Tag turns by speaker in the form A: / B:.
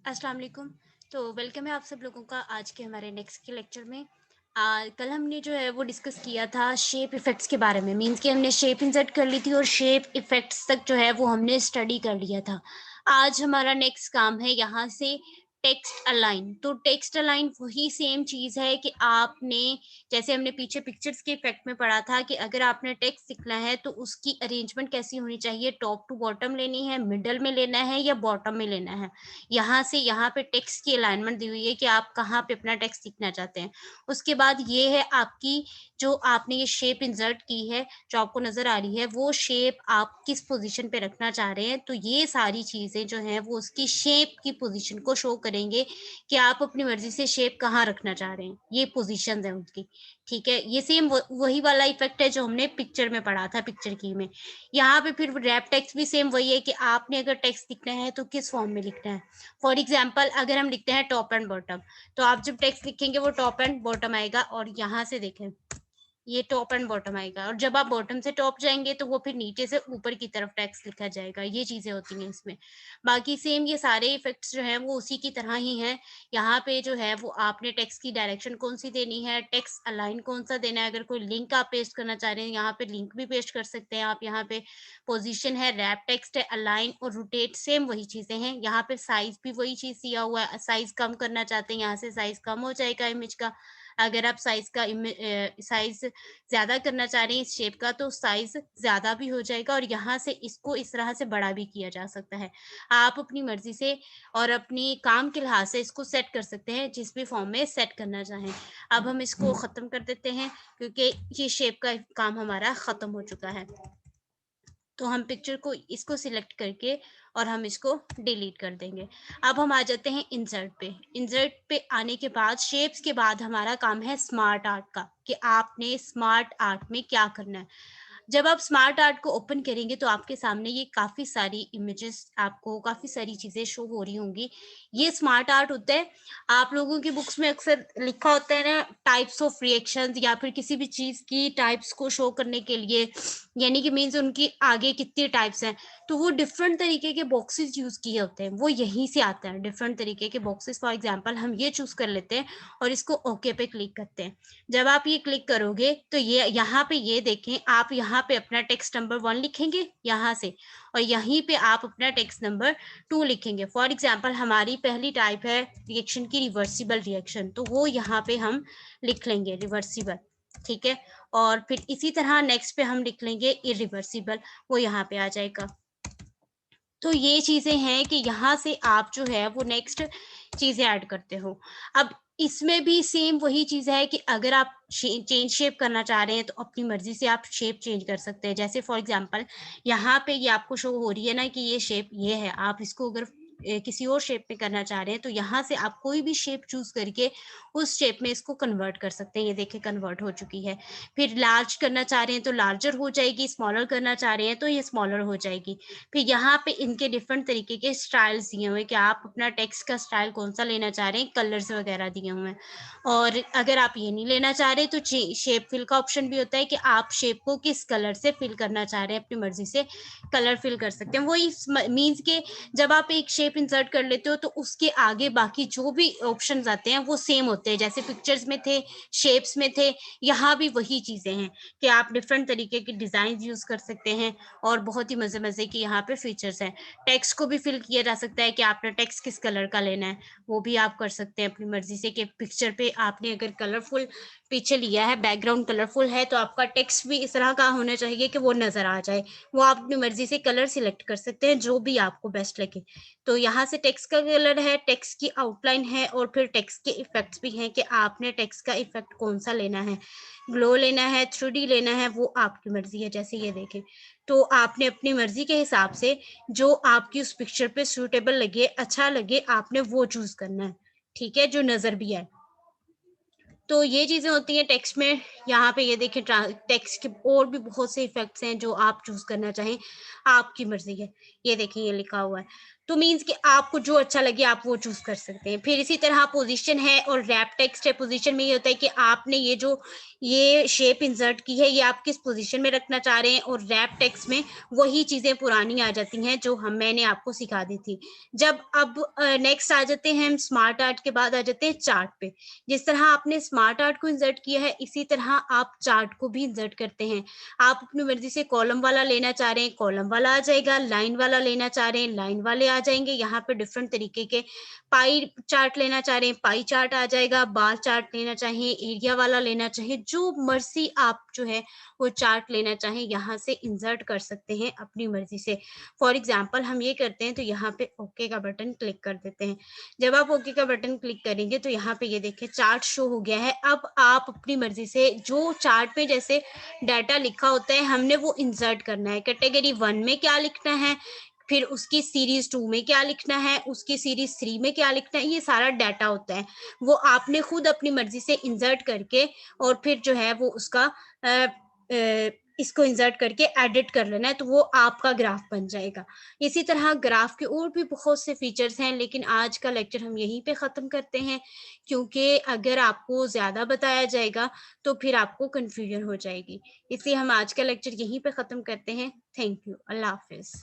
A: अस्सलाम वालेकुम। तो वेलकम है आप सब लोगों का आज के हमारे नेक्स्ट के लेक्चर में। कल हमने जो है वो डिस्कस किया था शेप इफ़ेक्ट्स के बारे में, मीन्स कि हमने शेप इंसर्ट कर ली थी और शेप इफ़ेक्ट्स तक जो है वो हमने स्टडी कर लिया था। आज हमारा नेक्स्ट काम है यहाँ से टेक्स्ट अलाइन। तो टेक्स्ट अलाइन वही सेम चीज़ है कि आपने, जैसे हमने पीछे पिक्चर्स के इफ़ेक्ट में पढ़ा था कि अगर आपने टेक्स्ट लिखना है तो उसकी अरेंजमेंट कैसी होनी चाहिए, टॉप टू बॉटम लेनी है, मिडल में लेना है या बॉटम में लेना है। यहाँ से यहाँ पे टेक्स्ट की अलाइनमेंट दी हुई है कि आप कहाँ पे अपना टेक्स्ट लिखना चाहते हैं। उसके बाद ये है आपकी, जो आपने ये शेप इंसर्ट की है, जो आपको नज़र आ रही है, वो शेप आप किस पोज़ीशन पे रखना चाह रहे हैं। तो ये सारी चीज़ें जो हैं वो उसकी शेप की पोज़ीशन को शो करेंगे कि आप अपनी मर्ज़ी से शेप कहाँ रखना चाह रहे हैं। ये पोज़ीशंस हैं उनकी, ठीक है? ये सेम वही वाला इफ़ेक्ट है जो हमने पिक्चर में पढ़ा था, पिक्चर की में। यहाँ पे फिर रैप टेक्स्ट भी सेम वही है कि आपने अगर टेक्स्ट लिखना है तो किस फॉर्म में लिखना है। फॉर एग्जाम्पल अगर हम लिखते हैं टॉप एंड बॉटम, तो आप जब टेक्स्ट लिखेंगे वो टॉप एंड बॉटम आएगा और यहाँ से देखें ये टॉप एंड बॉटम आएगा, और जब आप बॉटम से टॉप जाएँगे तो वो फिर नीचे से ऊपर की तरफ टेक्स्ट लिखा जाएगा, ये चीज़ें होती हैं इसमें। बाकी सेम ये सारे इफ़ेक्ट्स जो हैं वो उसी की तरह ही हैं। यहाँ पे जो है वो आपने टेक्स्ट की डायरेक्शन कौन-सी देनी है, टेक्स्ट अलाइन कौन-सा देना है, अगर कोई लिंक आप पेस्ट करना चाह रहे हैं, यहाँ पे लिंक भी पेस्ट कर सकते हैं आप। यहाँ पे पोज़ीशन है, रैप टेक्स्ट है, अलाइन और रोटेट सेम वही चीज़ें हैं। यहाँ पे साइज़ भी वही चीज़ दिया हुआ है, साइज़ कम करना चाहते हैं, यहाँ से साइज़ कम हो जाएगा इमेज का। अगर आप साइज़ ज़्यादा करना चाह रहे हैं इस शेप का तो साइज़ ज़्यादा भी हो जाएगा और यहाँ से इसको इस तरह से बड़ा भी किया जा सकता है। आप अपनी मर्ज़ी से और अपनी काम के लिहाज़ से इसको सेट कर सकते हैं, जिस भी फ़ॉर्म में सेट करना चाहें। अब हम इसको ख़त्म कर देते हैं क्योंकि ये शेप का काम हमारा ख़त्म हो चुका है। तो हम पिक्चर को इसको सिलेक्ट करके और हम इसको डिलीट कर देंगे। अब हम आ जाते हैं इंसर्ट पे। इंसर्ट पे आने के बाद शेप्स के बाद हमारा काम है स्मार्ट आर्ट का, कि आपने स्मार्ट आर्ट में क्या करना है। जब आप स्मार्ट आर्ट को ओपन करेंगे तो आपके सामने ये काफ़ी सारी इमेजेस, आपको काफ़ी सारी चीज़ें शो हो रही होंगी। ये स्मार्ट आर्ट होता है, आप लोगों की बुक्स में अक्सर लिखा होता है ना, टाइप्स ऑफ रिएक्शंस या फिर किसी भी चीज़ की टाइप्स को शो करने के लिए, यानी कि मीन्स उनकी आगे कितनी टाइप्स हैं, तो वो डिफरेंट तरीके के बॉक्सेस यूज़ किए होते हैं, वो यहीं से आता है, डिफरेंट तरीके के बॉक्सेस। फॉर एग्जांपल हम ये चूज़ कर लेते हैं और इसको ओके पे क्लिक करते हैं। जब आप ये क्लिक करोगे तो ये यहाँ पे ये देखें, आप यहाँ पे अपना टेक्स्ट नंबर 1 लिखेंगे यहाँ से, और यहीं पे आप अपना टेक्स्ट नंबर 2 लिखेंगे। फॉर एग्जांपल हमारी पहली टाइप है रिएक्शन की रिवर्सिबल रिएक्शन, तो वो यहाँ पे हम लिख लेंगे रिवर्सिबल, ठीक है? और फिर इसी तरह नेक्स्ट पे हम लिख लेंगे इरिवर्सिबल, वो यहाँ पे आ जाएगा। तो ये चीज़ें हैं कि यहाँ से आप जो है वो नेक्स्ट चीज़ें ऐड करते हो। अब इसमें भी सेम वही चीज़ है कि अगर आप चेंज शेप करना चाह रहे हैं तो अपनी मर्ज़ी से आप शेप चेंज कर सकते हैं। जैसे फॉर एग्ज़ाम्पल यहाँ पे ये आपको शो हो रही है ना कि ये शेप ये है, आप इसको अगर किसी और शेप में करना चाह रहे हैं तो यहाँ से आप कोई भी शेप चूज़ करके उस शेप में इसको कन्वर्ट कर सकते हैं। ये देखिए कन्वर्ट हो चुकी है। फिर लार्ज करना चाह रहे हैं तो लार्जर हो जाएगी, स्मॉलर करना चाह रहे हैं तो ये स्मॉलर हो जाएगी। फिर यहाँ पे इनके डिफरेंट तरीके के स्टाइल्स दिए हुए हैं कि आप अपना टेक्स्ट का स्टाइल कौन-सा लेना चाह रहे हैं, कलर्स वगैरह दिए हुए हैं। और अगर आप ये नहीं लेना चाह रहे तो शेप फिल का ऑप्शन भी होता है कि आप शेप को किस कलर से फिल करना चाह रहे हैं, अपनी मर्ज़ी से कलर फिल कर सकते हैं। वही मीन्स के जब आप एक शेप इंसर्ट कर लेते हो तो उसके आगे बाकी जो भी ऑप्शंस आते हैं वो सेम होते हैं। जैसे पिक्चर्स में थे, शेप्स में थे, यहाँ भी वही चीज़ें हैं कि आप डिफरेंट तरीके के डिज़ाइन यूज़ कर सकते हैं और बहुत ही मज़े-मज़े के यहाँ पे फीचर्स हैं। टेक्स्ट को भी फ़िल किया जा सकता है कि आपने टेक्स्ट किस कलर का लेना है, वो भी आप कर सकते हैं अपनी मर्ज़ी से कि पिक्चर पे आपने अगर कलरफुल पीछे लिया है, बैकग्राउंड कलरफुल है, तो आपका टेक्स्ट भी इस तरह का होना चाहिए कि वो नज़र आ जाए। वो आप अपनी मर्ज़ी से कलर सिलेक्ट कर सकते हैं, जो भी आपको बेस्ट लगे। तो यहाँ से टेक्स्ट का कलर है, टेक्स्ट की आउटलाइन है और फिर टेक्स्ट के इफ़ेक्ट्स भी हैं कि आपने टेक्स्ट का इफ़ेक्ट कौन-सा लेना है। ग्लो लेना है, 3D लेना है, वो आपकी मर्ज़ी है। जैसे ये देखें, तो आपने अपनी मर्ज़ी के हिसाब से जो आपकी उस पिक्चर पे सूटेबल लगे, अच्छा लगे, आपने वो चूज़ करना है, ठीक है? जो नज़र भी आए। तो ये चीज़ें होती हैं टेक्स्ट में। यहाँ पे ये देखिए टेक्स्ट के और भी बहुत से इफ़ेक्ट्स हैं जो आप चूज़ करना चाहें, आपकी मर्ज़ी है। ये देखिए ये लिखा हुआ है। तो मीन्स कि आपको जो अच्छा लगे आप वो चूज़ कर सकते हैं। फिर इसी तरह पोज़ीशन है और रैप टेक्स्ट है। पोज़ीशन में ये होता है कि आपने ये शेप इंसर्ट की है, ये आप किस पोज़ीशन में रखना चाह रहे हैं, और रैप टेक्स्ट में वही चीज़ें पुरानी आ जाती हैं जो मैंने आपको सिखा दी थी। जब अब नेक्स्ट आ जाते हैं हम स्मार्ट आर्ट के बाद आ जाते हैं चार्ट पे। जिस तरह आपने स्मार्ट आर्ट को इंसर्ट किया है, इसी तरह आप चार्ट को भी इंसर्ट करते हैं। आप अपनी मर्ज़ी से कॉलम वाला लेना चाह रहे हैं, कॉलम वाला आ जाएगा, लाइन वाला लेना चाह रहे हैं, लाइन वाले आ जाएँगे। यहाँ पे डिफरेंट तरीके के पाई चार्ट लेना चाह रहे हैं, पाई चार्ट आ जाएगा, बार चार्ट लेना चाहें, एरिया वाला लेना चाहें, जो मर्ज़ी आप जो है वो चार्ट लेना चाहें, यहाँ से इंसर्ट कर सकते हैं अपनी मर्ज़ी से। फॉर एग्ज़ाम्पल हम ये करते हैं तो यहाँ पे ओके का बटन क्लिक कर देते हैं। जब आप ओके का बटन क्लिक करेंगे तो यहाँ पे ये देखिए चार्ट शो हो गया है। अब आप अपनी मर्ज़ी से जो चार्ट पे जैसे डाटा लिखा होता है, हमने वो इंसर्ट करना है। कैटेगरी 1 में क्या लिखना है, फिर उसकी सीरीज़ 2 में क्या लिखना है, उसकी सीरीज़ 3 में क्या लिखना है, ये सारा डाटा होता है। वो आपने खुद अपनी मर्ज़ी से इंसर्ट करके और फिर जो है वो उसका इसको इंसर्ट करके एडिट कर लेना है, तो वो आपका ग्राफ बन जाएगा। इसी तरह ग्राफ के और भी बहुत से फीचर्स हैं, लेकिन आज का लेक्चर हम यहीं पे ख़त्म करते हैं, क्योंकि अगर आपको ज़्यादा बताया जाएगा, तो फिर आपको कन्फ्यूजन हो जाएगी। इसलिए हम आज का लेक्चर यहीं पे ख़त्म करते हैं। Thank you. अल्लाह हाफ़िज़।